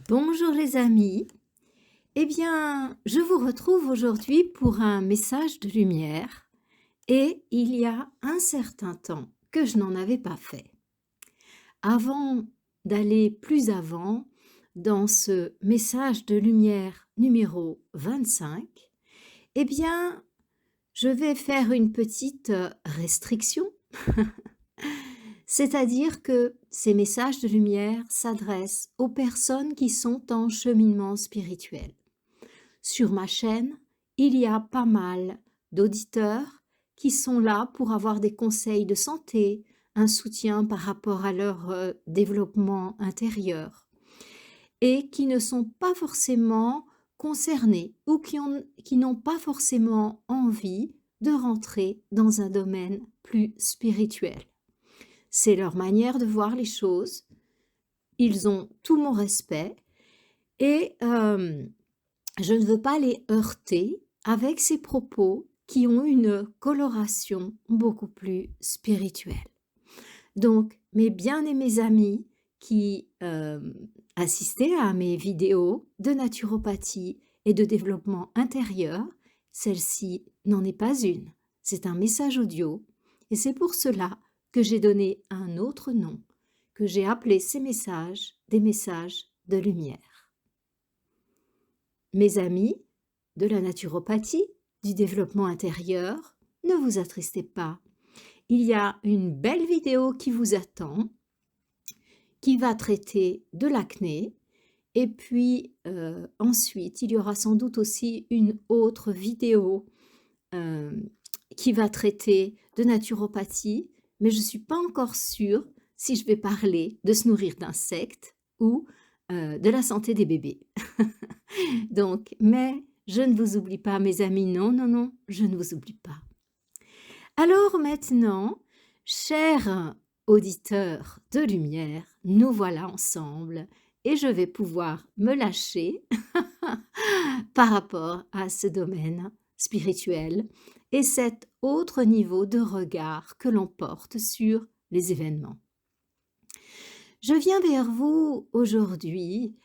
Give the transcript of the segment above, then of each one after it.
Bonjour les amis. Eh bien, je vous retrouve aujourd'hui pour un message de lumière et il y a un certain temps que je n'en avais pas fait. Avant d'aller plus avant dans ce message de lumière numéro 25, eh bien, je vais faire une petite restriction, c'est-à-dire que ces messages de lumière s'adressent aux personnes qui sont en cheminement spirituel. Sur ma chaîne, il y a pas mal d'auditeurs qui sont là pour avoir des conseils de santé, un soutien par rapport à leur développement intérieur et qui ne sont pas forcément concernés ou qui n'ont pas forcément envie de rentrer dans un domaine plus spirituel. C'est leur manière de voir les choses. Ils ont tout mon respect et je ne veux pas les heurter avec ces propos qui ont une coloration beaucoup plus spirituelle. Donc, mes bien-aimés amis qui assistaient à mes vidéos de naturopathie et de développement intérieur, celle-ci n'en est pas une, c'est un message audio et c'est pour cela que j'ai donné un autre nom, que j'ai appelé ces messages des messages de lumière. Mes amis de la naturopathie, du développement intérieur, ne vous attristez pas. Il y a une belle vidéo qui vous attend, qui va traiter de l'acné, et puis ensuite, il y aura sans doute aussi une autre vidéo qui va traiter de naturopathie, mais je ne suis pas encore sûre si je vais parler de se nourrir d'insectes ou de la santé des bébés. Donc, mais je ne vous oublie pas, mes amis, non, non, non, je ne vous oublie pas. Alors maintenant, chers auditeurs de lumière, nous voilà ensemble et je vais pouvoir me lâcher par rapport à ce domaine spirituel et cet autre niveau de regard que l'on porte sur les événements. Je viens vers vous aujourd'hui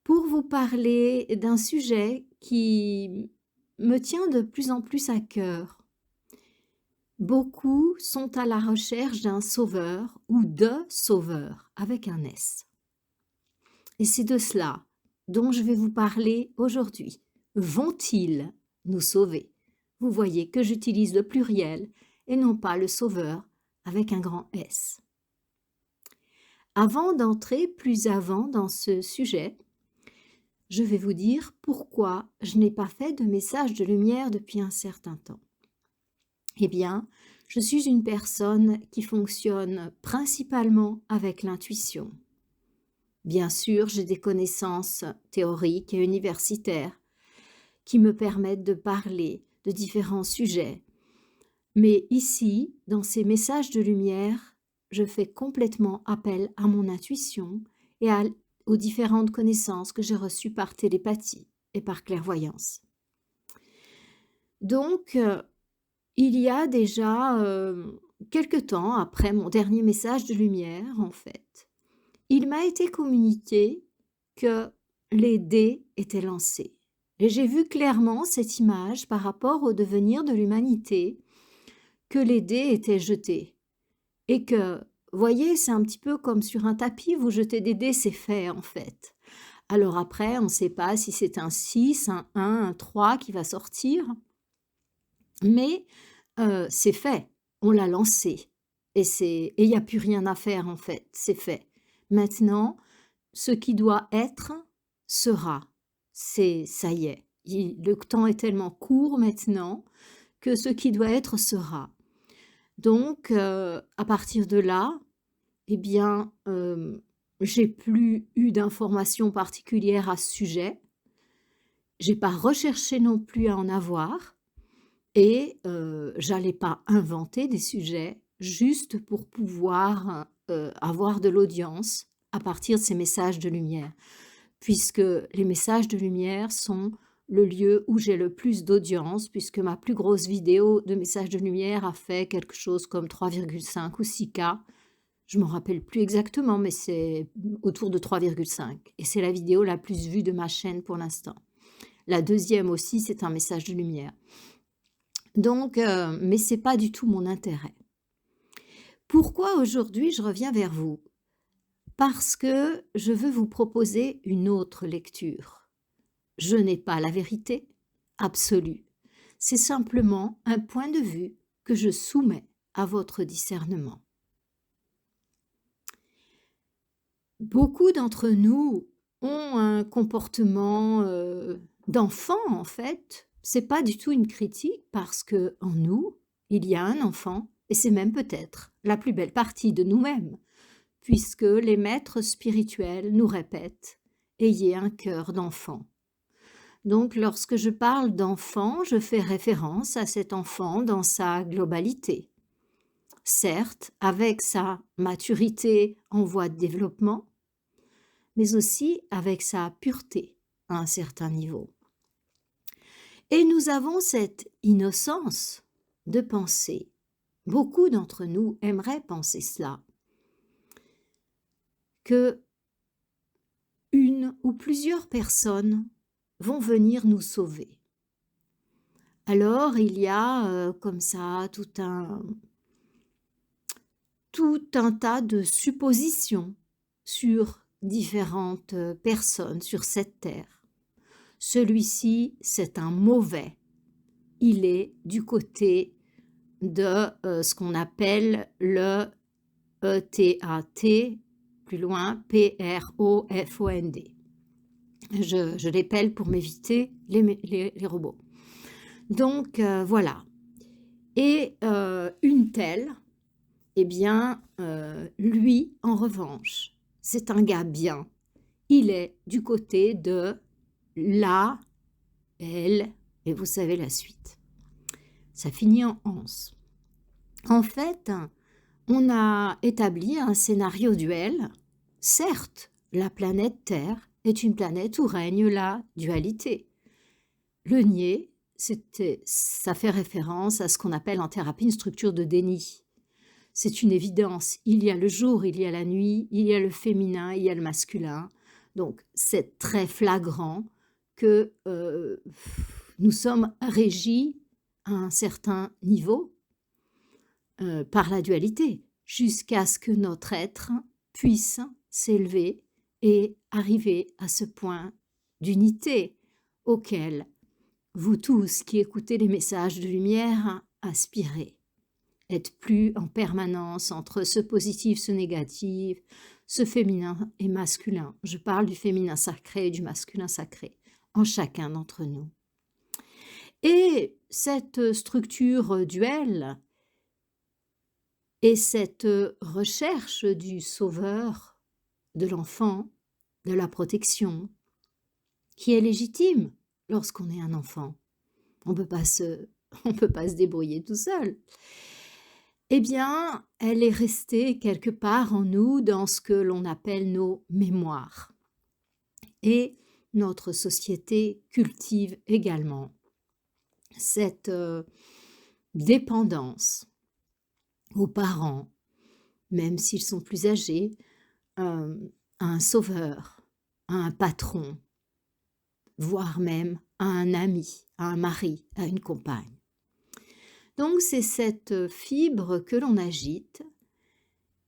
pour vous parler d'un sujet qui me tient de plus en plus à cœur. Beaucoup sont à la recherche d'un sauveur ou de sauveur avec un S. Et c'est de cela dont je vais vous parler aujourd'hui. Vont-ils nous sauver? Vous voyez que j'utilise le pluriel et non pas le sauveur avec un grand S. Avant d'entrer plus avant dans ce sujet, je vais vous dire pourquoi je n'ai pas fait de message de lumière depuis un certain temps. Eh bien, je suis une personne qui fonctionne principalement avec l'intuition. Bien sûr, j'ai des connaissances théoriques et universitaires qui me permettent de parler de différents sujets. Mais ici, dans ces messages de lumière, je fais complètement appel à mon intuition et aux différentes connaissances que j'ai reçues par télépathie et par clairvoyance. Donc, il y a déjà quelque temps après mon dernier message de lumière, en fait, il m'a été communiqué que les dés étaient lancés. Et j'ai vu clairement cette image par rapport au devenir de l'humanité, que les dés étaient jetés. Et que, voyez, c'est un petit peu comme sur un tapis, vous jetez des dés, c'est fait en fait. Alors après, on ne sait pas si c'est un 6, un 1, un 3 qui va sortir, mais c'est fait, on l'a lancé. Et il n'y a plus rien à faire en fait, c'est fait. Maintenant, ce qui doit être sera. Ça y est. Le temps est tellement court maintenant que ce qui doit être sera. Donc, à partir de là, eh bien, j'ai plus eu d'informations particulières à ce sujet. J'ai pas recherché non plus à en avoir et j'allais pas inventer des sujets juste pour pouvoir avoir de l'audience à partir de ces messages de lumière, puisque les messages de lumière sont le lieu où j'ai le plus d'audience, puisque ma plus grosse vidéo de messages de lumière a fait quelque chose comme 3,5 ou 6K Je m'en rappelle plus exactement, mais c'est autour de 3,5 et c'est la vidéo la plus vue de ma chaîne pour l'instant. La deuxième aussi, c'est un message de lumière. Donc, mais c'est pas du tout mon intérêt. Pourquoi aujourd'hui je reviens vers vous? Parce que je veux vous proposer une autre lecture. Je n'ai pas la vérité absolue. C'est simplement un point de vue que je soumets à votre discernement. Beaucoup d'entre nous ont un comportement, d'enfant en fait. C'est pas du tout une critique parce qu'en nous, il y a un enfant et c'est même peut-être la plus belle partie de nous-mêmes, puisque les maîtres spirituels nous répètent: «Ayez un cœur d'enfant». Donc lorsque je parle d'enfant, je fais référence à cet enfant dans sa globalité. Certes, avec sa maturité en voie de développement, mais aussi avec sa pureté à un certain niveau. Et nous avons cette innocence de penser, beaucoup d'entre nous aimeraient penser cela, que une ou plusieurs personnes vont venir nous sauver. Alors il y a comme ça tout un tas de suppositions sur différentes personnes sur cette terre. Celui-ci, c'est un mauvais. Il est du côté de ce qu'on appelle le ETAT, plus loin, PROFOND. Je l'épelle pour m'éviter les robots. Donc voilà. Et une telle, eh bien, lui, en revanche, c'est un gars bien. Il est du côté de la, elle, et vous savez la suite. Ça finit en anse. En fait, on a établi un scénario duel. Certes, la planète Terre est une planète où règne la dualité. Le nier, ça fait référence à ce qu'on appelle en thérapie une structure de déni. C'est une évidence. Il y a le jour, il y a la nuit, il y a le féminin, il y a le masculin. Donc, c'est très flagrant que nous sommes régis à un certain niveau par la dualité, jusqu'à ce que notre être puisse s'élever et arriver à ce point d'unité auquel vous tous qui écoutez les messages de lumière aspirez. Être plus en permanence entre ce positif, ce négatif, ce féminin et masculin. Je parle du féminin sacré et du masculin sacré en chacun d'entre nous. Et cette structure duel et cette recherche du sauveur, de l'enfant, de la protection, qui est légitime lorsqu'on est un enfant. On peut pas se débrouiller tout seul. Eh bien, elle est restée quelque part en nous dans ce que l'on appelle nos mémoires. Et notre société cultive également cette dépendance aux parents, même s'ils sont plus âgés, à un sauveur, à un patron, voire même à un ami, à un mari, à une compagne. Donc c'est cette fibre que l'on agite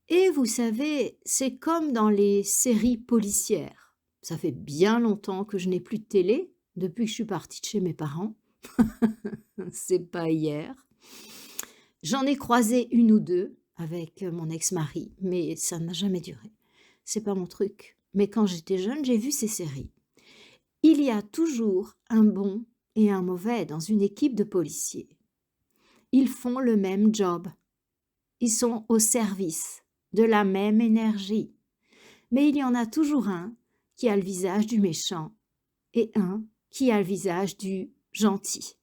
et vous savez, c'est comme dans les séries policières. Ça fait bien longtemps que je n'ai plus de télé, depuis que je suis partie de chez mes parents. C'est pas hier. J'en ai croisé une ou deux avec mon ex-mari, mais ça n'a jamais duré. C'est pas mon truc. Mais quand j'étais jeune, j'ai vu ces séries. Il y a toujours un bon et un mauvais dans une équipe de policiers. Ils font le même job. Ils sont au service de la même énergie. Mais il y en a toujours un qui a le visage du méchant et un qui a le visage du gentil.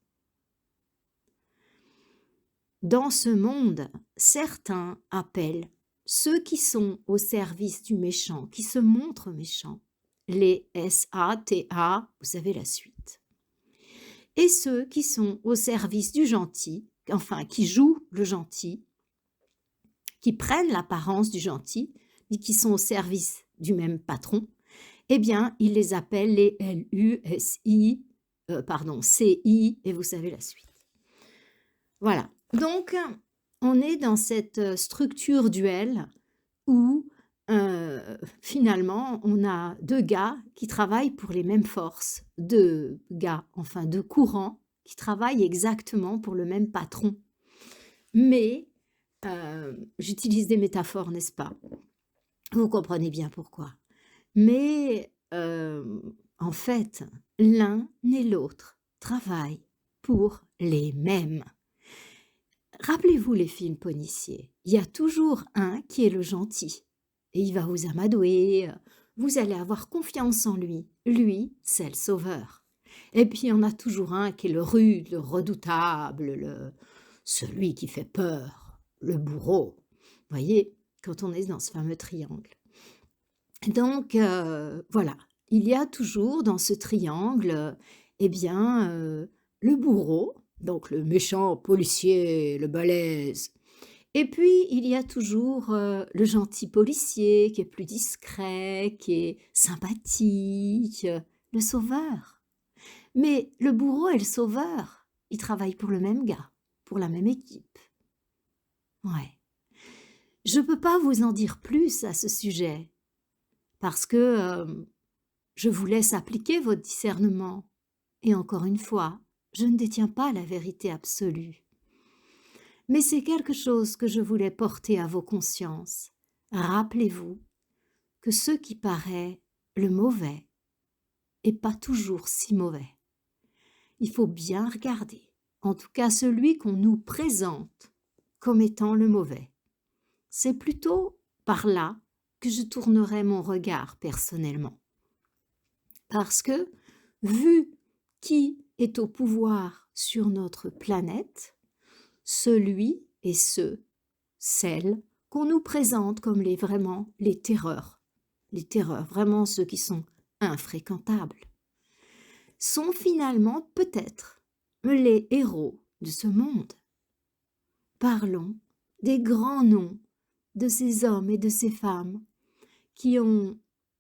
Dans ce monde, certains appellent ceux qui sont au service du méchant, qui se montrent méchants, les SATA, vous savez la suite. Et ceux qui sont au service du gentil, enfin qui jouent le gentil, qui prennent l'apparence du gentil, mais qui sont au service du même patron, eh bien, il les appelle les LUSI, pardon, CI, et vous savez la suite. Voilà. Donc, on est dans cette structure duel où finalement, on a 2 gars qui travaillent pour les mêmes forces, 2 gars, enfin 2 courants qui travaillent exactement pour le même patron. Mais, j'utilise des métaphores, n'est-ce pas? Vous comprenez bien pourquoi. Mais, en fait, l'un et l'autre travaillent pour les mêmes. Rappelez-vous les films policiers, il y a toujours un qui est le gentil et il va vous amadouer, vous allez avoir confiance en lui. Lui, c'est le sauveur. Et puis il y en a toujours un qui est le rude, le redoutable, celui qui fait peur, le bourreau. Vous voyez, quand on est dans ce fameux triangle. Donc voilà, il y a toujours dans ce triangle, eh bien, le bourreau, donc le méchant policier, le balèze. Et puis il y a toujours, le gentil policier qui est plus discret, qui est sympathique, le sauveur. Mais le bourreau et le sauveur, ils travaillent pour le même gars, pour la même équipe. Ouais. Je peux pas vous en dire plus à ce sujet parce que, je vous laisse appliquer votre discernement. Et encore une fois, je ne détiens pas la vérité absolue. Mais c'est quelque chose que je voulais porter à vos consciences. Rappelez-vous que ce qui paraît le mauvais est pas toujours si mauvais. Il faut bien regarder, en tout cas celui qu'on nous présente comme étant le mauvais. C'est plutôt par là que je tournerai mon regard personnellement. Parce que, vu qui est au pouvoir sur notre planète, celui et celles qu'on nous présente comme vraiment les terreurs, vraiment ceux qui sont infréquentables, sont finalement peut-être les héros de ce monde. Parlons des grands noms de ces hommes et de ces femmes qui ont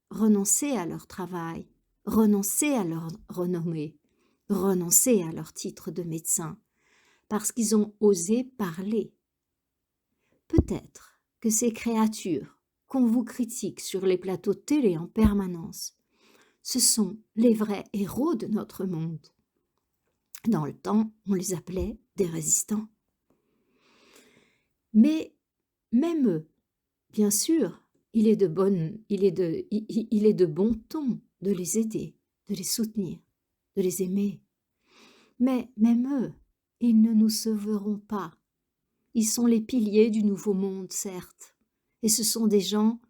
renoncé à leur travail, renoncé à leur renommée, renoncé à leur titre de médecin, parce qu'ils ont osé parler. Peut-être que ces créatures qu'on vous critique sur les plateaux de télé en permanence, ce sont les vrais héros de notre monde. Dans le temps, on les appelait des résistants. Mais même eux, bien sûr, il est de bon ton de les aider, de les soutenir, de les aimer. Mais même eux, ils ne nous sauveront pas. Ils sont les piliers du nouveau monde, certes, et ce sont des gens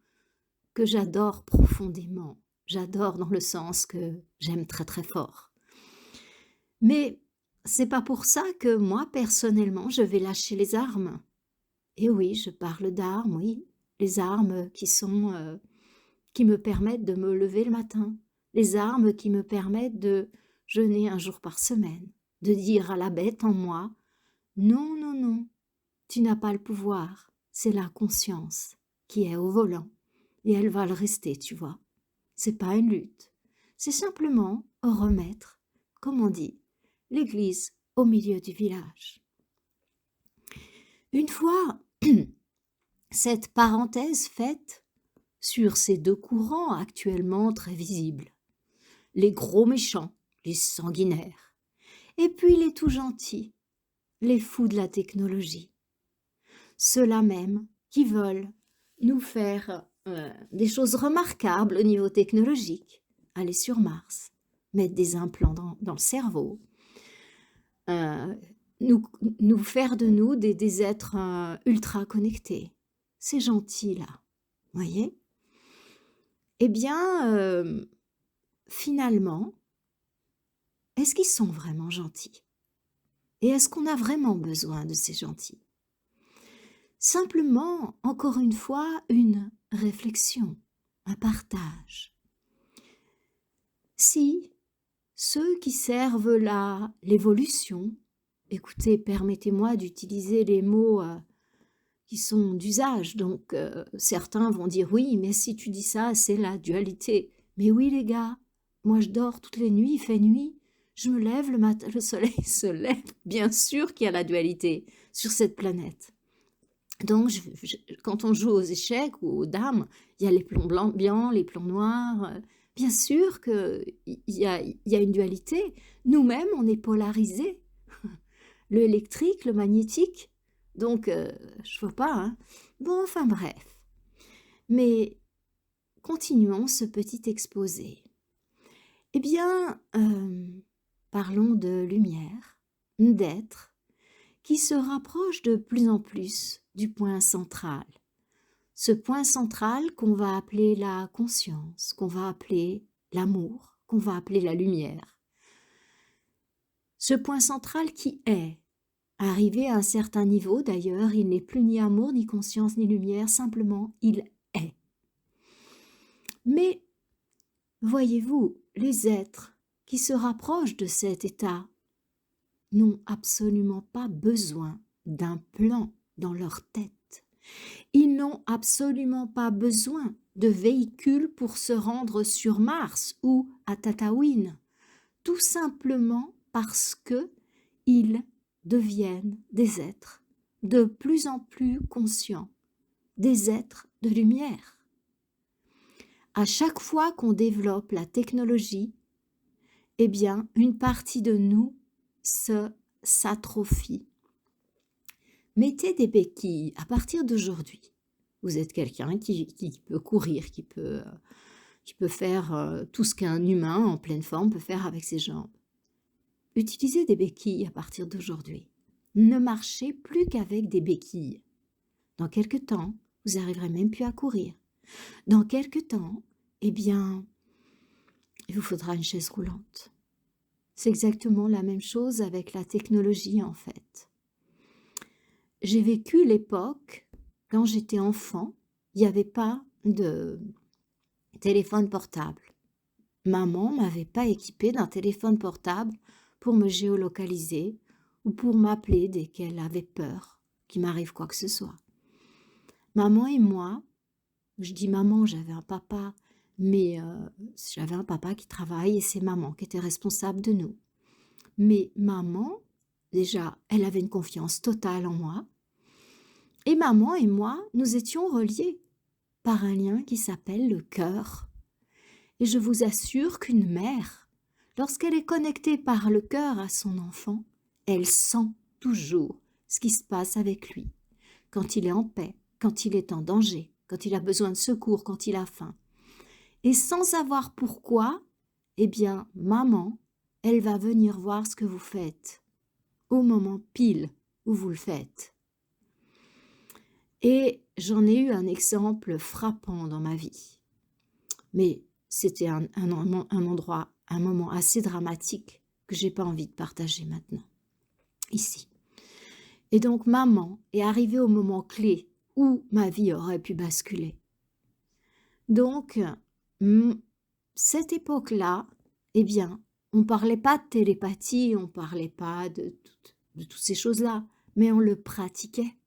que j'adore profondément. J'adore dans le sens que j'aime très très fort. Mais c'est pas pour ça que moi, personnellement, je vais lâcher les armes. Et oui, je parle d'armes, oui, les armes qui me permettent de me lever le matin, les armes qui me permettent de jeûner un jour par semaine, de dire à la bête en moi, non, non, non, tu n'as pas le pouvoir, c'est la conscience qui est au volant, et elle va le rester, tu vois. C'est pas une lutte, c'est simplement remettre, comme on dit, l'église au milieu du village. Une fois cette parenthèse faite sur ces 2 courants actuellement très visibles, les gros méchants, les sanguinaires, et puis les tout gentils, les fous de la technologie, ceux-là même qui veulent nous faire des choses remarquables au niveau technologique, aller sur Mars, mettre des implants dans le cerveau, nous faire de nous des êtres ultra connectés. C'est gentil là, voyez? Eh bien, finalement, est-ce qu'ils sont vraiment gentils? Et est-ce qu'on a vraiment besoin de ces gentils? Simplement, encore une fois, une réflexion, un partage. Si ceux qui servent l'évolution, écoutez, permettez-moi d'utiliser les mots qui sont d'usage. Donc, certains vont dire: «Oui, mais si tu dis ça, c'est la dualité». Mais oui les gars, moi je dors toutes les nuits, il fait nuit, je me lève le matin, le soleil se lève. Bien sûr qu'il y a la dualité sur cette planète. Donc quand on joue aux échecs ou aux dames, il y a les plombs blancs, les plombs noirs, bien sûr qu'il y a une dualité. Nous-mêmes, on est polarisés, le électrique, le magnétique, donc je vois pas, hein. Bon, enfin bref. Mais continuons ce petit exposé. Eh bien, parlons de lumière, d'être, qui se rapproche de plus en plus du point central. Ce point central qu'on va appeler la conscience, qu'on va appeler l'amour, qu'on va appeler la lumière. Ce point central qui est, arrivé à un certain niveau d'ailleurs, il n'est plus ni amour, ni conscience, ni lumière, simplement il est. Mais, voyez-vous, les êtres qui se rapprochent de cet état n'ont absolument pas besoin d'un plan dans leur tête. Ils n'ont absolument pas besoin de véhicules pour se rendre sur Mars ou à Tatooine, tout simplement parce que ils deviennent des êtres de plus en plus conscients, des êtres de lumière. À chaque fois qu'on développe la technologie, eh bien, une partie de nous s'atrophie. Mettez des béquilles à partir d'aujourd'hui. Vous êtes quelqu'un qui peut courir, qui peut faire tout ce qu'un humain en pleine forme peut faire avec ses jambes. Utilisez des béquilles à partir d'aujourd'hui. Ne marchez plus qu'avec des béquilles. Dans quelque temps, vous n'arriverez même plus à courir. Dans quelque temps, eh bien, il vous faudra une chaise roulante. C'est exactement la même chose avec la technologie en fait. J'ai vécu l'époque, quand j'étais enfant, il n'y avait pas de téléphone portable. Maman m'avait pas équipée d'un téléphone portable pour me géolocaliser ou pour m'appeler dès qu'elle avait peur qu'il m'arrive quoi que ce soit. Maman et moi, je dis maman, j'avais un papa, mais j'avais un papa qui travaille et c'est maman qui était responsable de nous. Mais maman, déjà, elle avait une confiance totale en moi. Et maman et moi, nous étions reliés par un lien qui s'appelle le cœur. Et je vous assure qu'une mère, lorsqu'elle est connectée par le cœur à son enfant, elle sent toujours ce qui se passe avec lui, quand il est en paix, quand il est en danger, quand il a besoin de secours, quand il a faim. Et sans savoir pourquoi, eh bien, maman, elle va venir voir ce que vous faites, au moment pile où vous le faites. Et j'en ai eu un exemple frappant dans ma vie. Mais c'était un moment assez dramatique que j'ai pas envie de partager maintenant, ici. Et donc maman est arrivée au moment clé où ma vie aurait pu basculer. Donc, cette époque-là, eh bien, on ne parlait pas de télépathie, on ne parlait pas de toutes ces choses-là, mais on le pratiquait.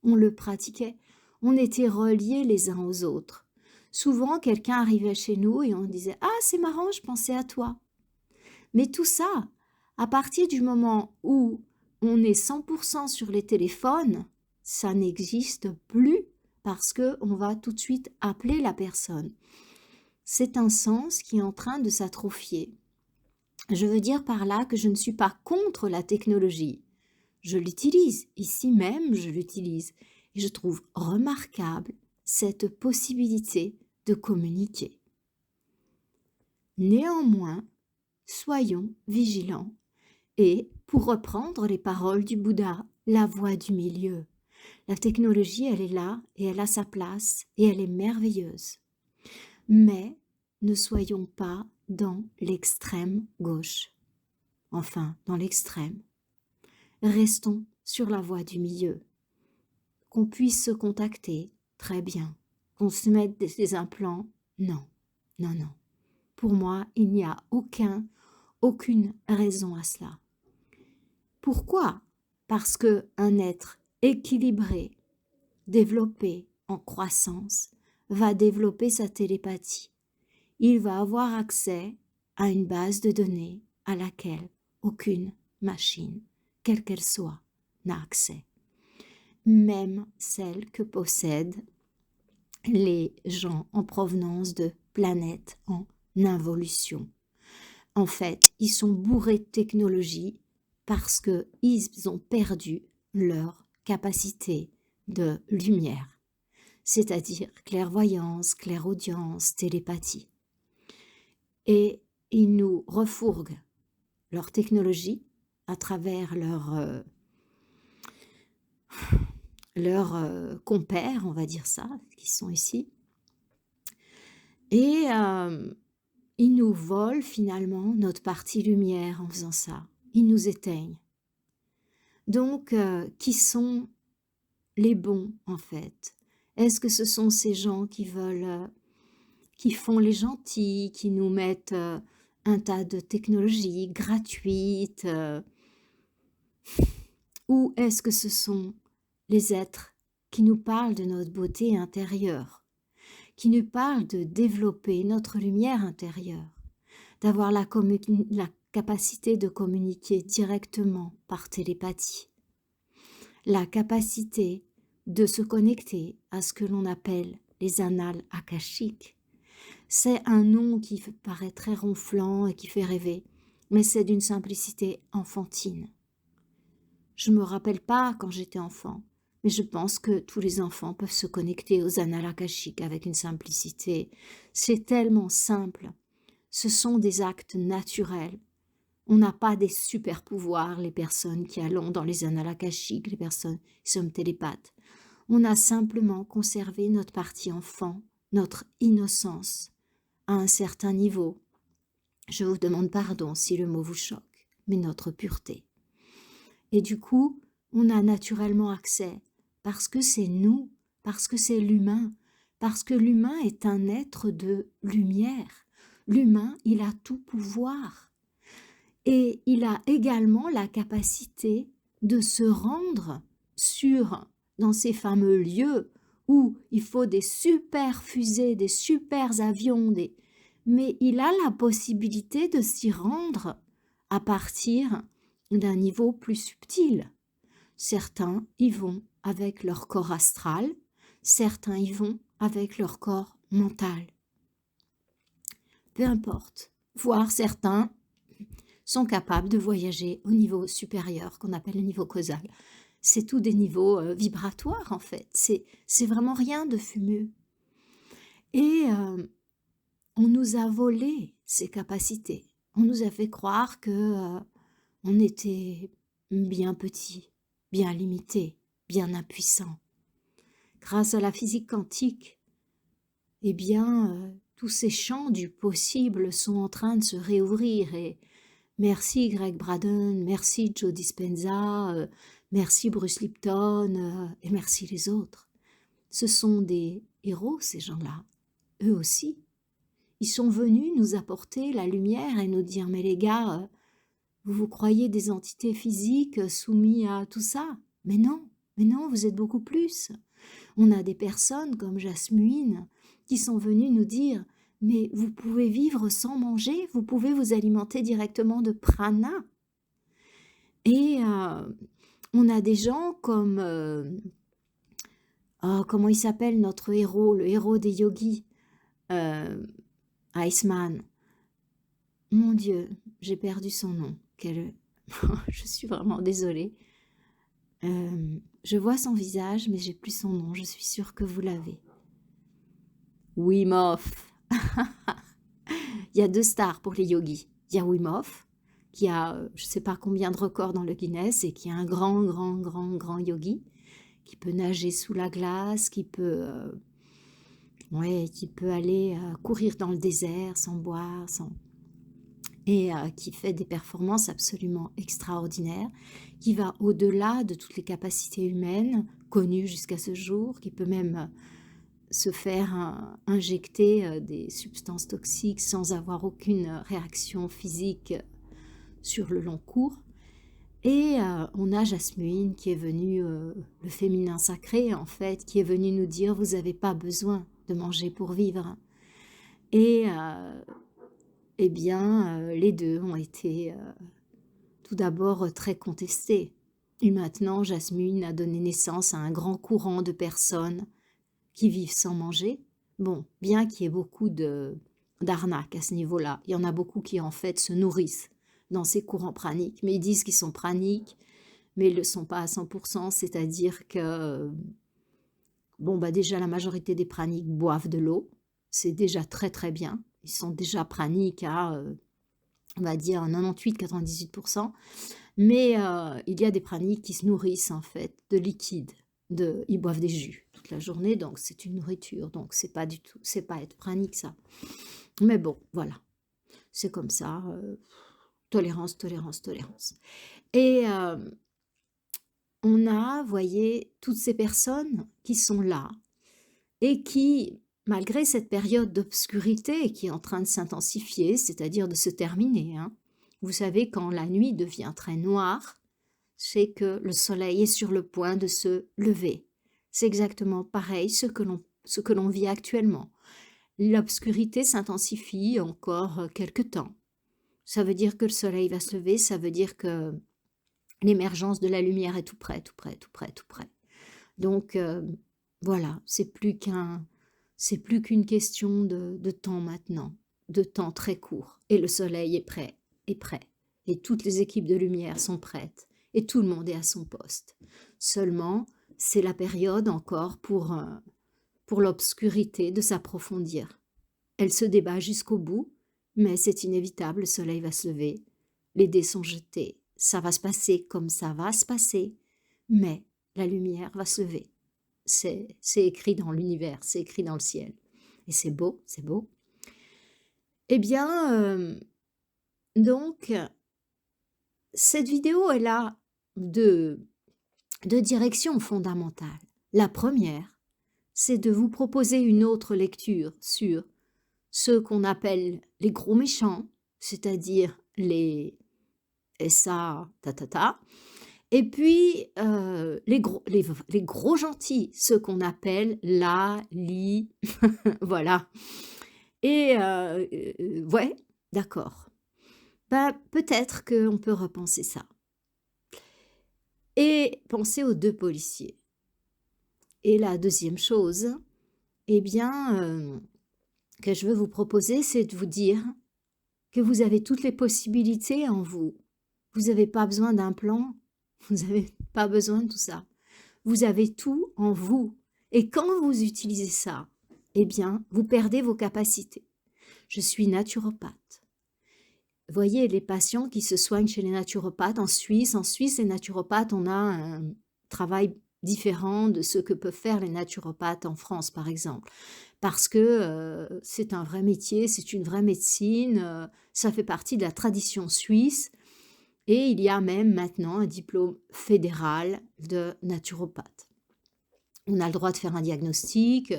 On le pratiquait. On était reliés les uns aux autres. Souvent, quelqu'un arrivait chez nous et on disait « Ah, c'est marrant, je pensais à toi ». Mais tout ça, à partir du moment où on est 100% sur les téléphones, ça n'existe plus parce qu'on va tout de suite appeler la personne. C'est un sens qui est en train de s'atrophier. Je veux dire par là que je ne suis pas contre la technologie. Je l'utilise, ici même je l'utilise. Et je trouve remarquable cette possibilité de communiquer. Néanmoins, soyons vigilants et, pour reprendre les paroles du Bouddha, la voie du milieu. La technologie, elle est là et elle a sa place et elle est merveilleuse. Mais ne soyons pas dans l'extrême gauche. Enfin, dans l'extrême. Restons sur la voie du milieu. Qu'on puisse se contacter, très bien. Qu'on se mette des implants, non, non, non. Pour moi, il n'y a aucune raison à cela. Pourquoi? Parce qu'un être équilibré, développé en croissance, va développer sa télépathie. Il va avoir accès à une base de données à laquelle aucune machine, quelle qu'elle soit, n'a accès. Même celle que possèdent les gens en provenance de planètes en involution. En fait, ils sont bourrés de technologie parce qu'ils ont perdu leur capacité de lumière, c'est-à-dire clairvoyance, clairaudience, télépathie. Et ils nous refourguent leur technologie à travers leurs compères, on va dire ça, qui sont ici. Et ils nous volent finalement notre partie lumière en faisant ça. Ils nous éteignent. Donc, qui sont les bons en fait? Est-ce que ce sont ces gens qui veulent, qui font les gentils, qui nous mettent un tas de technologies gratuites, ou est-ce que ce sont les êtres qui nous parlent de notre beauté intérieure, qui nous parlent de développer notre lumière intérieure, d'avoir la capacité de communiquer directement par télépathie, la capacité de se connecter à ce que l'on appelle les annales akashiques. C'est un nom qui paraît très ronflant et qui fait rêver, mais c'est d'une simplicité enfantine. Je ne me rappelle pas quand j'étais enfant, mais je pense que tous les enfants peuvent se connecter aux annales akashiques avec une simplicité. C'est tellement simple. Ce sont des actes naturels. On n'a pas des super pouvoirs, les personnes qui allons dans les annales akashiques, les personnes qui sommes télépathes. On a simplement conservé notre partie enfant, notre innocence, à un certain niveau. Je vous demande pardon si le mot vous choque, mais notre pureté. Et du coup, on a naturellement accès, parce que c'est nous, parce que c'est l'humain, parce que l'humain est un être de lumière. L'humain, il a tout pouvoir. Et il a également la capacité de se rendre dans ces fameux lieux où il faut des super fusées, des super avions, mais il a la possibilité de s'y rendre à partir d'un niveau plus subtil. Certains y vont avec leur corps astral, certains y vont avec leur corps mental. Peu importe, voire certains sont capables de voyager au niveau supérieur, qu'on appelle le niveau causal. C'est tout des niveaux vibratoires en fait, c'est vraiment rien de fumeux. Et on nous a volé ces capacités, on nous a fait croire que on était bien petit, bien limité, bien impuissant. Grâce à la physique quantique, eh bien, tous ces champs du possible sont en train de se réouvrir et merci Greg Braden, merci Joe Dispenza, merci Bruce Lipton et merci les autres. Ce sont des héros ces gens-là, eux aussi. Ils sont venus nous apporter la lumière et nous dire « mais les gars, vous vous croyez des entités physiques soumises à tout ça? Mais non, vous êtes beaucoup plus. » On a des personnes comme Jasmine qui sont venues nous dire « mais vous pouvez vivre sans manger, vous pouvez vous alimenter directement de prana. » Et on a des gens comme, comment il s'appelle notre héros, le héros des yogis, Iceman. Mon Dieu, j'ai perdu son nom. Je suis vraiment désolée. Je vois son visage, mais j'ai plus son nom. Je suis sûre que vous l'avez. Wim Hof. Il y a 2 stars pour les yogis. Il y a Wim Hof, qui a je ne sais pas combien de records dans le Guinness et qui est un grand yogi, qui peut nager sous la glace, qui peut aller courir dans le désert sans boire, et qui fait des performances absolument extraordinaires, qui va au-delà de toutes les capacités humaines connues jusqu'à ce jour, qui peut même se faire injecter des substances toxiques sans avoir aucune réaction physique sur le long cours. Et on a Jasmine qui est venue, le féminin sacré en fait, qui est venu nous dire: «Vous avez pas besoin de manger pour vivre». Et eh bien, les 2 ont été, tout d'abord, très contestés. Et maintenant Jasmine a donné naissance à un grand courant de personnes qui vivent sans manger. Bon, bien qu'il y ait beaucoup d'arnaques à ce niveau-là. Il y en a beaucoup qui, en fait, se nourrissent dans ces courants praniques, mais ils disent qu'ils sont praniques, mais ils ne le sont pas à 100%, c'est-à-dire que, bon, bah, déjà, la majorité des praniques boivent de l'eau, c'est déjà très, très bien. Ils sont déjà praniques à, on va dire 98-98%, mais il y a des praniques qui se nourrissent, en fait, de liquide. Ils boivent des jus toute la journée, donc c'est une nourriture, donc c'est pas du tout, c'est pas être pranique ça. Mais bon, voilà, c'est comme ça, tolérance, tolérance, tolérance. Et on a, voyez, toutes ces personnes qui sont là et qui, malgré cette période d'obscurité qui est en train de s'intensifier, c'est-à-dire de se terminer, hein, vous savez, quand la nuit devient très noire, c'est que le soleil est sur le point de se lever. C'est exactement pareil ce que l'on vit actuellement. L'obscurité s'intensifie encore quelque temps. Ça veut dire que le soleil va se lever, ça veut dire que l'émergence de la lumière est tout près, tout près, tout près, tout près. Donc voilà, c'est plus qu'une question de temps maintenant, de temps très court. Et le soleil est prêt, est prêt. Et toutes les équipes de lumière sont prêtes. Et tout le monde est à son poste. Seulement, c'est la période encore pour l'obscurité de s'approfondir. Elle se débat jusqu'au bout, mais c'est inévitable, le soleil va se lever, les dés sont jetés, ça va se passer comme ça va se passer, mais la lumière va se lever. C'est écrit dans l'univers, c'est écrit dans le ciel. Et c'est beau, c'est beau. Eh bien, donc, cette vidéo, elle a deux directions fondamentales. La première, c'est de vous proposer une autre lecture sur ceux qu'on appelle les gros méchants, c'est-à-dire les SA, et puis les gros gentils, ceux qu'on appelle la, li, voilà. Et ouais, d'accord. Bah, peut-être qu'on peut repenser ça. Et penser aux 2 policiers. Et la deuxième chose, eh bien, que je veux vous proposer, c'est de vous dire que vous avez toutes les possibilités en vous. Vous n'avez pas besoin d'un plan, vous n'avez pas besoin de tout ça. Vous avez tout en vous. Et quand vous utilisez ça, eh bien, vous perdez vos capacités. Je suis naturopathe. Voyez les patients qui se soignent chez les naturopathes en Suisse, les naturopathes, on a un travail différent de ce que peuvent faire les naturopathes en France, par exemple. Parce que c'est un vrai métier, c'est une vraie médecine, ça fait partie de la tradition suisse. Et il y a même maintenant un diplôme fédéral de naturopathe. On a le droit de faire un diagnostic,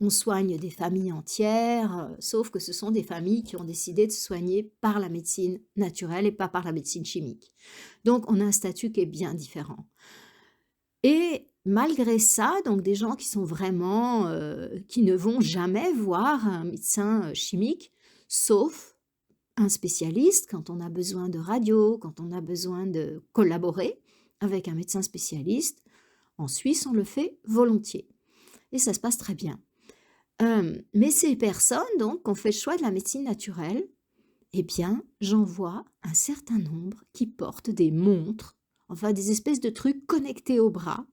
on soigne des familles entières, sauf que ce sont des familles qui ont décidé de se soigner par la médecine naturelle et pas par la médecine chimique. Donc on a un statut qui est bien différent. Et malgré ça, donc des gens qui sont vraiment, qui ne vont jamais voir un médecin chimique, sauf un spécialiste quand on a besoin de radio, quand on a besoin de collaborer avec un médecin spécialiste. En Suisse, on le fait volontiers. Et ça se passe très bien. Mais ces personnes, donc, qui ont fait le choix de la médecine naturelle, eh bien, j'en vois un certain nombre qui portent des montres, enfin des espèces de trucs connectés au bras,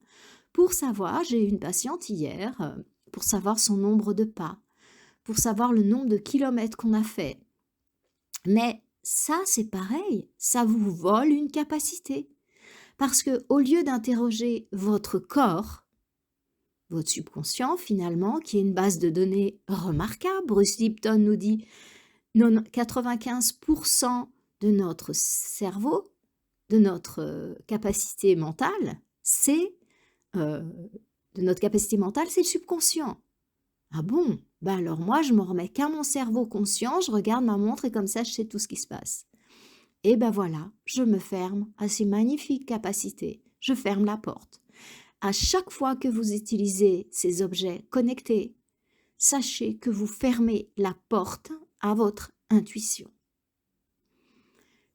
pour savoir, j'ai eu une patiente hier, pour savoir son nombre de pas, pour savoir le nombre de kilomètres qu'on a fait. Mais ça, c'est pareil, ça vous vole une capacité. Parce que au lieu d'interroger votre corps, votre subconscient finalement, qui est une base de données remarquable, Bruce Lipton nous dit 95% de notre cerveau, de notre capacité mentale, c'est le subconscient. Ah bon? Ben alors moi, je m'en remets qu'à mon cerveau conscient, je regarde ma montre et comme ça, je sais tout ce qui se passe. Et ben voilà, je me ferme à ces magnifiques capacités. Je ferme la porte. À chaque fois que vous utilisez ces objets connectés, sachez que vous fermez la porte à votre intuition.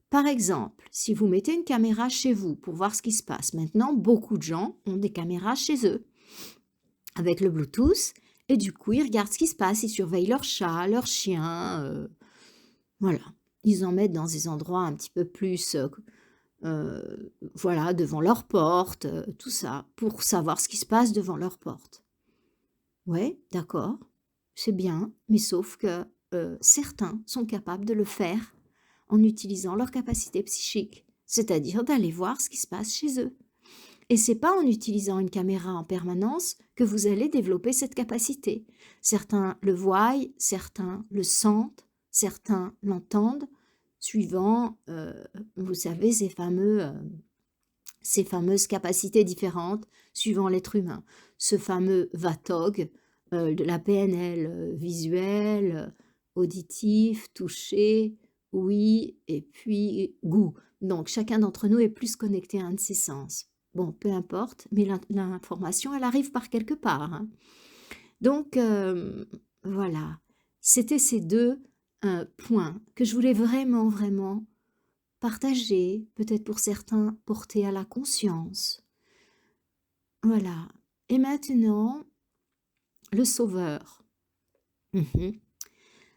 Par exemple, si vous mettez une caméra chez vous pour voir ce qui se passe, maintenant beaucoup de gens ont des caméras chez eux avec le Bluetooth et du coup ils regardent ce qui se passe, ils surveillent leur chat, leur chien, voilà. Ils en mettent dans des endroits un petit peu plus, voilà, devant leur porte, tout ça, pour savoir ce qui se passe devant leur porte. Ouais, d'accord, c'est bien, mais sauf que, certains sont capables de le faire en utilisant leur capacité psychique, c'est-à-dire d'aller voir ce qui se passe chez eux. Et c'est pas en utilisant une caméra en permanence que vous allez développer cette capacité. Certains le voient, certains le sentent, certains l'entendent, suivant, vous savez, ces fameuses capacités différentes suivant l'être humain. Ce fameux VATOG, de la PNL, visuel, auditif, toucher, ouïe et puis goût. Donc chacun d'entre nous est plus connecté à un de ces sens. Bon, peu importe, mais l'information, elle arrive par quelque part, hein. Donc voilà, c'était ces 2 points que je voulais vraiment, vraiment partager, peut-être pour certains porter à la conscience. Voilà. Et maintenant, le sauveur. Mmh.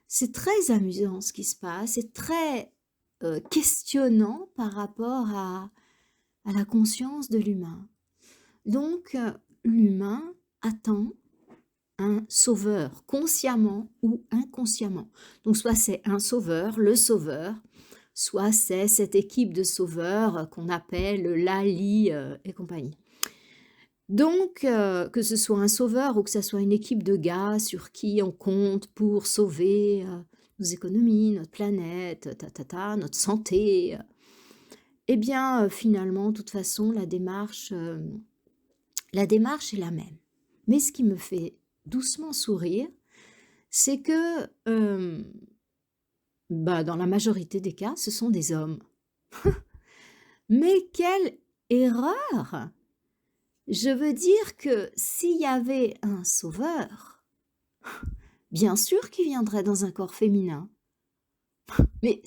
C'est très amusant ce qui se passe, c'est très, questionnant par rapport à la conscience de l'humain. Donc l'humain attend un sauveur, consciemment ou inconsciemment. Donc soit c'est un sauveur, le sauveur, soit c'est cette équipe de sauveurs qu'on appelle Lali et compagnie. Donc, que ce soit un sauveur ou que ce soit une équipe de gars sur qui on compte pour sauver nos économies, notre planète, notre santé, eh bien, finalement, de toute façon, la démarche est la même. Mais ce qui me fait doucement sourire, c'est que bah, dans la majorité des cas, ce sont des hommes. Mais quelle erreur! Je veux dire que s'il y avait un sauveur, bien sûr qu'il viendrait dans un corps féminin. Mais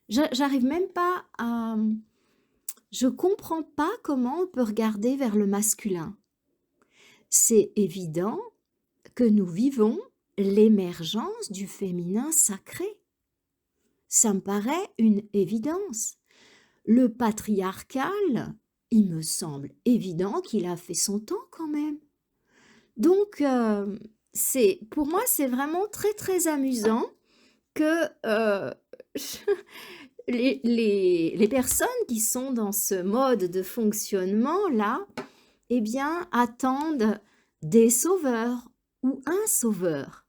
j'arrive même pas à, je comprends pas comment on peut regarder vers le masculin. C'est évident que nous vivons l'émergence du féminin sacré. Ça me paraît une évidence. Le patriarcal, il me semble évident qu'il a fait son temps quand même. Donc, pour moi, c'est vraiment très, très amusant que les personnes qui sont dans ce mode de fonctionnement-là, eh bien, attendent des sauveurs ou un sauveur.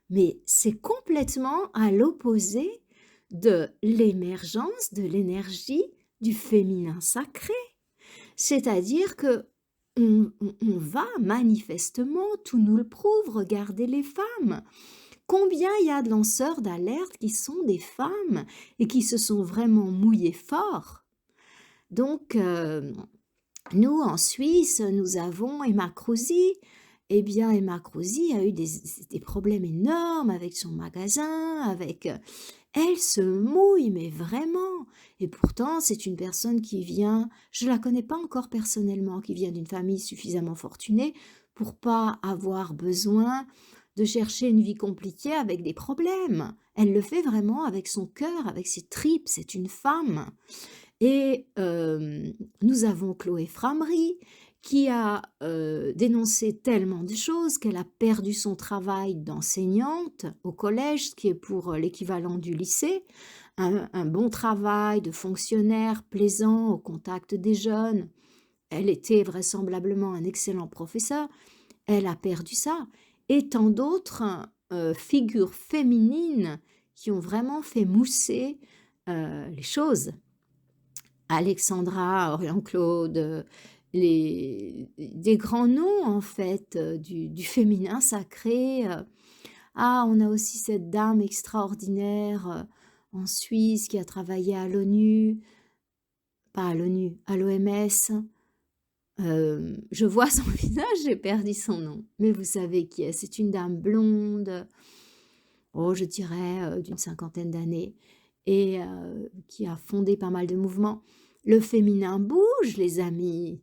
Mais c'est complètement à l'opposé de l'émergence de l'énergie du féminin sacré. C'est-à-dire que on va manifestement, tout nous le prouve, regardez les femmes. Combien il y a de lanceurs d'alerte qui sont des femmes et qui se sont vraiment mouillées fort. Donc, nous, en Suisse, nous avons Emma Crozy. Eh bien, Emma Crozy a eu des problèmes énormes avec son magasin, elle se mouille, mais vraiment. Et pourtant, c'est une personne qui vient, je la connais pas encore personnellement, qui vient d'une famille suffisamment fortunée pour pas avoir besoin de chercher une vie compliquée avec des problèmes. Elle le fait vraiment avec son cœur, avec ses tripes, c'est une femme. Et nous avons Chloé Framery qui a dénoncé tellement de choses qu'elle a perdu son travail d'enseignante au collège, ce qui est pour l'équivalent du lycée, un bon travail de fonctionnaire plaisant au contact des jeunes. Elle était vraisemblablement un excellent professeur. Elle a perdu ça. Et tant d'autres figures féminines qui ont vraiment fait mousser les choses. Alexandra, Orion-Claude, des grands noms en fait du féminin sacré. Ah, on a aussi cette dame extraordinaire, en Suisse, qui a travaillé à l'ONU, pas à l'ONU, à l'OMS. Je vois son visage, j'ai perdu son nom. Mais vous savez qui est? C'est une dame blonde, oh, je dirais, d'une cinquantaine d'années et qui a fondé pas mal de mouvements. Le féminin bouge, les amis.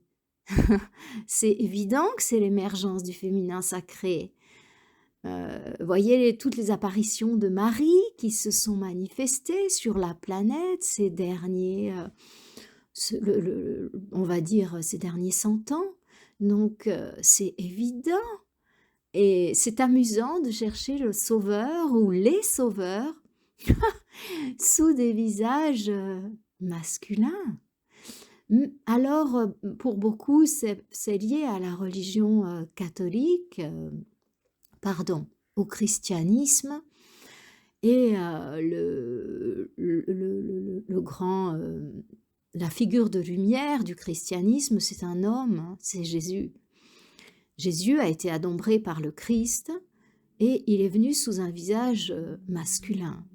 C'est évident que c'est l'émergence du féminin sacré. Voyez toutes les apparitions de Marie qui se sont manifestées sur la planète ces derniers, on va dire, ces derniers 100 ans. Donc, c'est évident et c'est amusant de chercher le sauveur ou les sauveurs sous des visages masculins. Alors, pour beaucoup, c'est lié à la religion catholique, pardon, au christianisme et le grand, la figure de lumière du christianisme, c'est un homme, hein, c'est Jésus. Jésus a été adombré par le Christ et il est venu sous un visage masculin.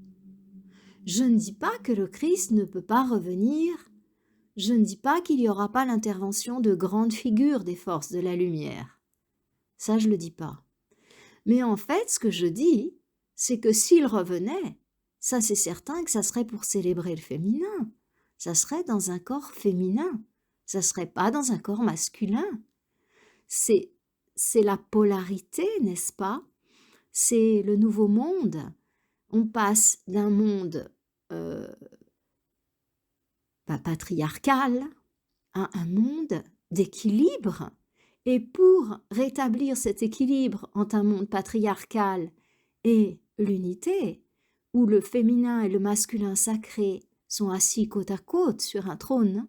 Je ne dis pas que le Christ ne peut pas revenir, je ne dis pas qu'il n'y aura pas l'intervention de grandes figures des forces de la lumière. Ça, je ne le dis pas. Mais en fait, ce que je dis, c'est que s'il revenait, ça c'est certain que ça serait pour célébrer le féminin. Ça serait dans un corps féminin. Ça serait pas dans un corps masculin. C'est la polarité, n'est-ce pas? C'est le nouveau monde. On passe d'un monde patriarcal à un monde d'équilibre. Et pour rétablir cet équilibre entre un monde patriarcal et l'unité, où le féminin et le masculin sacré sont assis côte à côte sur un trône,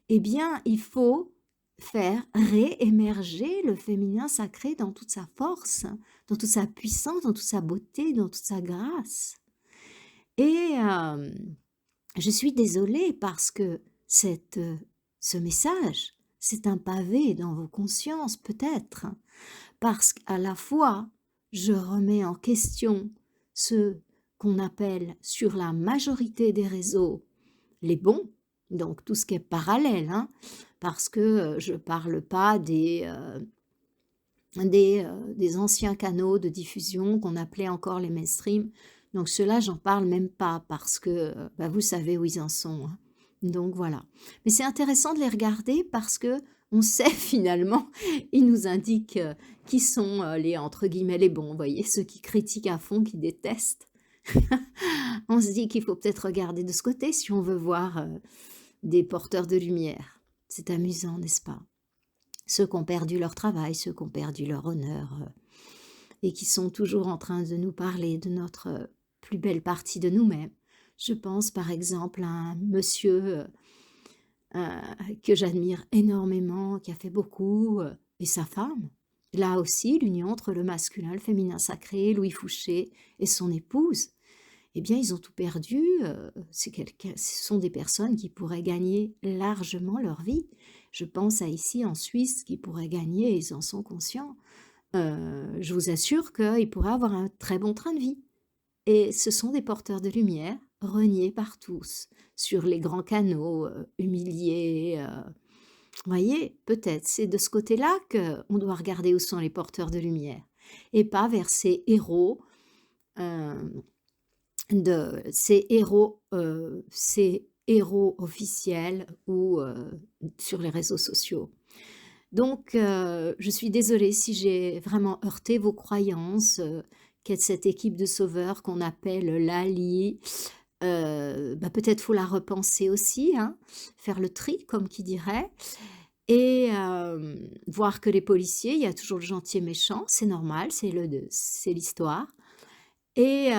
eh bien, il faut faire réémerger le féminin sacré dans toute sa force, dans toute sa puissance, dans toute sa beauté, dans toute sa grâce. Et je suis désolée parce que ce message, c'est un pavé dans vos consciences peut-être, parce qu'à la fois, je remets en question ce qu'on appelle sur la majorité des réseaux les bons, donc tout ce qui est parallèle, hein, parce que je ne parle pas des anciens canaux de diffusion qu'on appelait encore les mainstream. Donc ceux-là, j'en parle même pas parce que vous savez où ils en sont. Hein. Donc voilà. Mais c'est intéressant de les regarder parce que on sait finalement, ils nous indiquent qui sont les entre guillemets les bons. Vous voyez, ceux qui critiquent à fond, qui détestent. On se dit qu'il faut peut-être regarder de ce côté si on veut voir des porteurs de lumière. C'est amusant, n'est-ce pas? Ceux qui ont perdu leur travail, ceux qui ont perdu leur honneur et qui sont toujours en train de nous parler de notre plus belle partie de nous-mêmes. Je pense par exemple à un monsieur que j'admire énormément, qui a fait beaucoup, et sa femme. Là aussi, l'union entre le masculin, le féminin sacré, Louis Fouché et son épouse, eh bien, ils ont tout perdu. Ce sont des personnes qui pourraient gagner largement leur vie. Je pense à ici en Suisse qui pourraient gagner, ils en sont conscients. Je vous assure qu'ils pourraient avoir un très bon train de vie. Et ce sont des porteurs de lumière, reniés par tous, sur les grands canaux, humiliés. Vous voyez, peut-être c'est de ce côté-là qu'on doit regarder où sont les porteurs de lumière, et pas vers ces héros, ces héros officiels ou sur les réseaux sociaux. Donc, je suis désolée si j'ai vraiment heurté vos croyances, qu'est cette équipe de sauveurs qu'on appelle l'ALI. Peut-être faut la repenser aussi, hein, faire le tri, comme qui dirait, et voir que les policiers, il y a toujours le gentil et méchant, c'est normal, c'est l'histoire. Et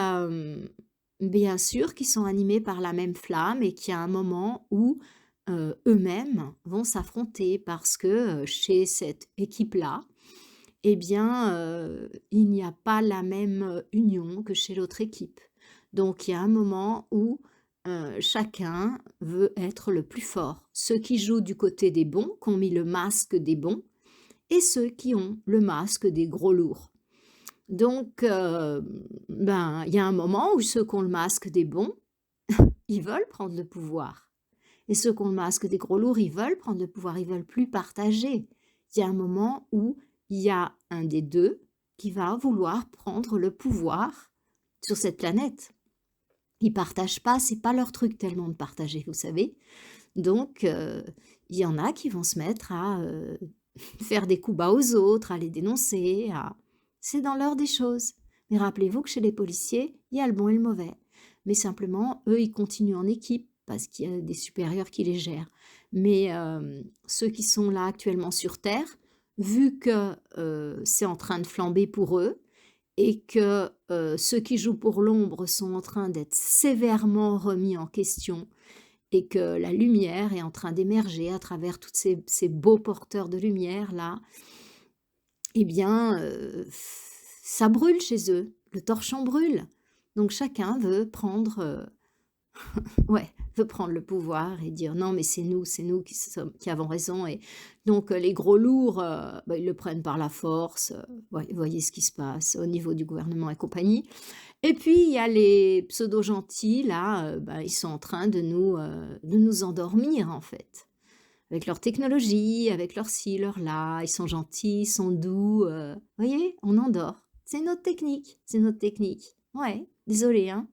bien sûr qu'ils sont animés par la même flamme et qu'il y a un moment où eux-mêmes vont s'affronter parce que chez cette équipe-là, eh bien, il n'y a pas la même union que chez l'autre équipe. Donc, il y a un moment où chacun veut être le plus fort. Ceux qui jouent du côté des bons, qui ont mis le masque des bons, et ceux qui ont le masque des gros lourds. Donc, il y a un moment où ceux qui ont le masque des bons, ils veulent prendre le pouvoir. Et ceux qui ont le masque des gros lourds, ils veulent prendre le pouvoir, ils veulent plus partager. Il y a un moment où il y a un des deux qui va vouloir prendre le pouvoir sur cette planète. Ils partagent pas, c'est pas leur truc tellement de partager, vous savez. Donc, il y en a qui vont se mettre à faire des coups bas aux autres, à les dénoncer, c'est dans l'ordre des choses. Mais rappelez-vous que chez les policiers, il y a le bon et le mauvais. Mais simplement, eux, ils continuent en équipe parce qu'il y a des supérieurs qui les gèrent. Mais ceux qui sont là actuellement sur Terre, vu que c'est en train de flamber pour eux et que ceux qui jouent pour l'ombre sont en train d'être sévèrement remis en question et que la lumière est en train d'émerger à travers tous ces beaux porteurs de lumière là, eh bien, ça brûle chez eux, le torchon brûle. Donc chacun veut prendre, ouais, veut prendre le pouvoir et dire non, mais c'est nous qui avons raison. Et donc les gros lourds, bah, ils le prennent par la force. Voyez ce qui se passe au niveau du gouvernement et compagnie. Et puis il y a les pseudo gentils là, bah, ils sont en train de nous endormir en fait. Avec leur technologie, avec leur ci, leur là, ils sont gentils, ils sont doux, voyez, on endort. C'est notre technique, c'est notre technique. Ouais, désolé, hein.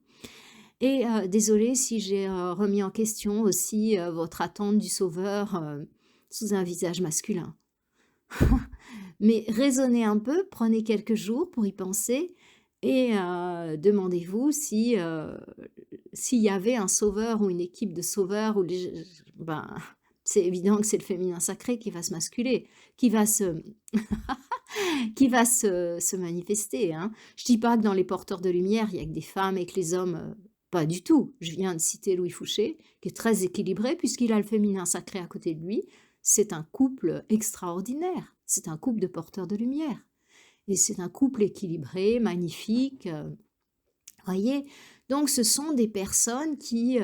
Et désolée si j'ai remis en question aussi votre attente du sauveur sous un visage masculin. Mais raisonnez un peu, prenez quelques jours pour y penser et demandez-vous si s'il y avait un sauveur ou une équipe de sauveurs ou ben, c'est évident que c'est le féminin sacré qui va se masculer, qui va se se manifester, hein. Je dis pas que dans les porteurs de lumière, il y a que des femmes et que les hommes, pas du tout. Je viens de citer Louis Fouché, qui est très équilibré puisqu'il a le féminin sacré à côté de lui. C'est un couple extraordinaire. C'est un couple de porteurs de lumière. Et c'est un couple équilibré, magnifique, voyez? Donc ce sont des personnes qui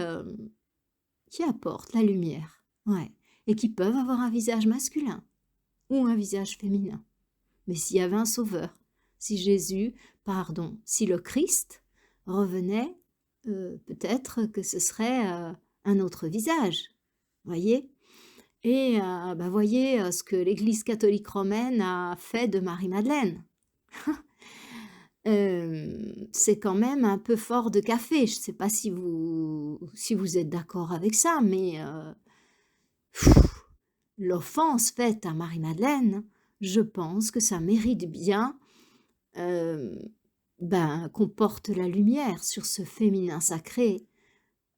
apportent la lumière, ouais, et qui peuvent avoir un visage masculin ou un visage féminin. Mais s'il y avait un sauveur, si Jésus, pardon, si le Christ revenait, peut-être que ce serait un autre visage, voyez? Et bah, voyez ce que l'Église catholique romaine a fait de Marie-Madeleine. C'est quand même un peu fort de café. Je ne sais pas si vous êtes d'accord avec ça, mais l'offense faite à Marie-Madeleine, je pense que ça mérite bien ben, qu'on porte la lumière sur ce féminin sacré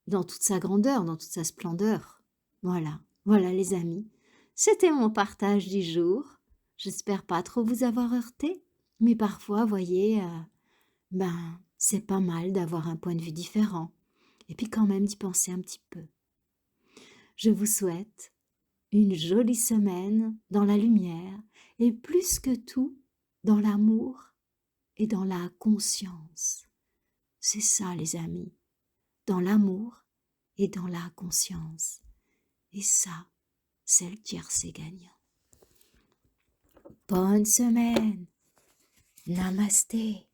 dans toute sa grandeur, dans toute sa splendeur. Voilà, voilà les amis. C'était mon partage du jour. J'espère pas trop vous avoir heurté, mais parfois, voyez, ben, c'est pas mal d'avoir un point de vue différent et puis quand même d'y penser un petit peu. Je vous souhaite une jolie semaine dans la lumière et plus que tout dans l'amour et dans la conscience. C'est ça les amis, dans l'amour et dans la conscience. Et ça, c'est le tiercé gagnant. Bonne semaine. Namasté.